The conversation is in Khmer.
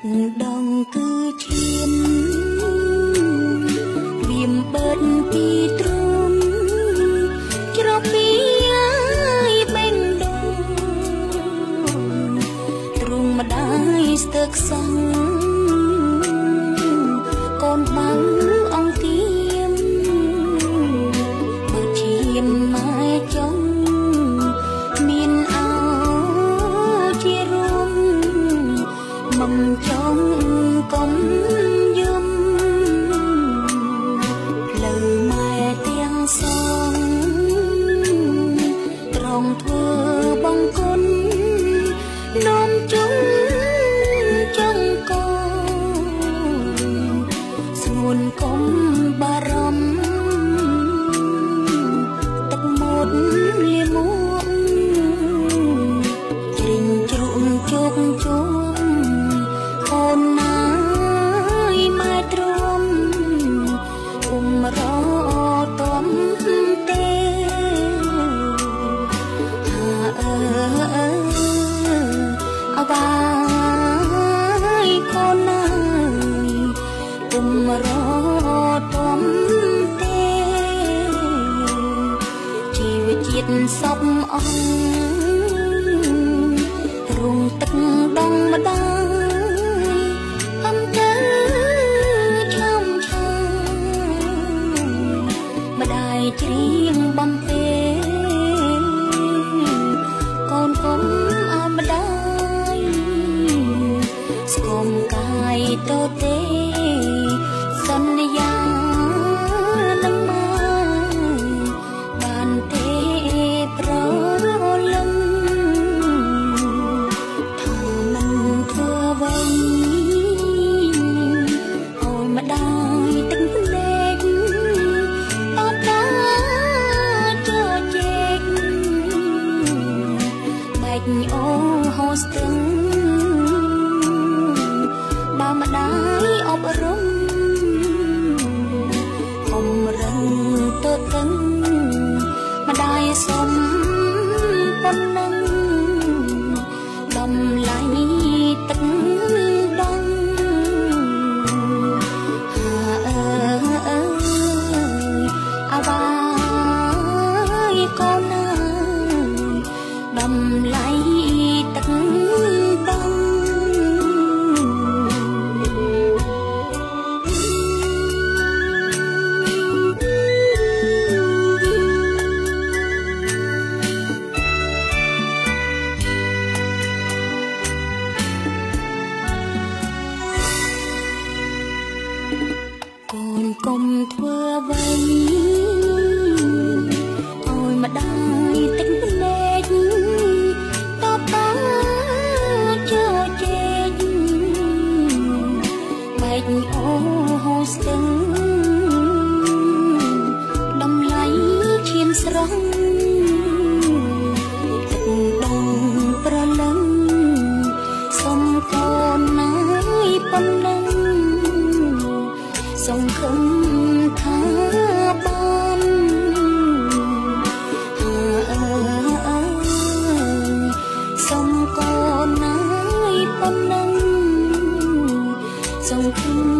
ដងគឺឈាមវាមបិទពីទ្រូងច្រកពីឲ្យបេះដូងទ្រូងម្ដាយស្ទើរខ្សោយកូនបាំងអង្គទៀមបើឈាមម៉ែចង់មានអោជារួមមិនចង់កុំយំលើម៉ែទាំងសងត្រង់ធ្វើបង្គន់នោមជុំចង់កូនស្ងួនកុំបារម្ភទឹកមុតលាមួកជ្រិញជ្រុំជោគជុំអូនណាយម៉ែទ្រាំគុំរតំទេអបាយកូនណាយគុំរតំទេជីវិតជាតិសពអស់រុងទឹកដងម្ដាយអំទៅឈំឈាម្ដាយច្រៀងបំពេកូនកុំឲ្យម្ដាយស្គមកាយទៅទេសន្យានឹងមកបានទេប្រលឹងថាមិនធ្វើអ្វីឲ្យម្ដាយទឹកភ្នែកអត់ដាចជែកបែកអូហូស្ទឹងបើម្ដាយអប់រំអមរឹងទៅទឹងម្ដាយសុំប៉ុណ្ណឹងដំឡៃទឹកដងអាបាយកូនណាដំឡៃទឹកដងកូនកុំធ្វើអ្វីឲ្យម្ដាយទឹកភ្នែកតបតាជជែកបែកអូហូស្ទឹងដំឡៃឈាមស្រស់ទឹកដងប្រលឹងសុំកូនណាយប៉ុណ្ណឹងសង្ឃឹមថាបានសុំកូនណាយប៉ុណ្ណឹងសង្ឃឹម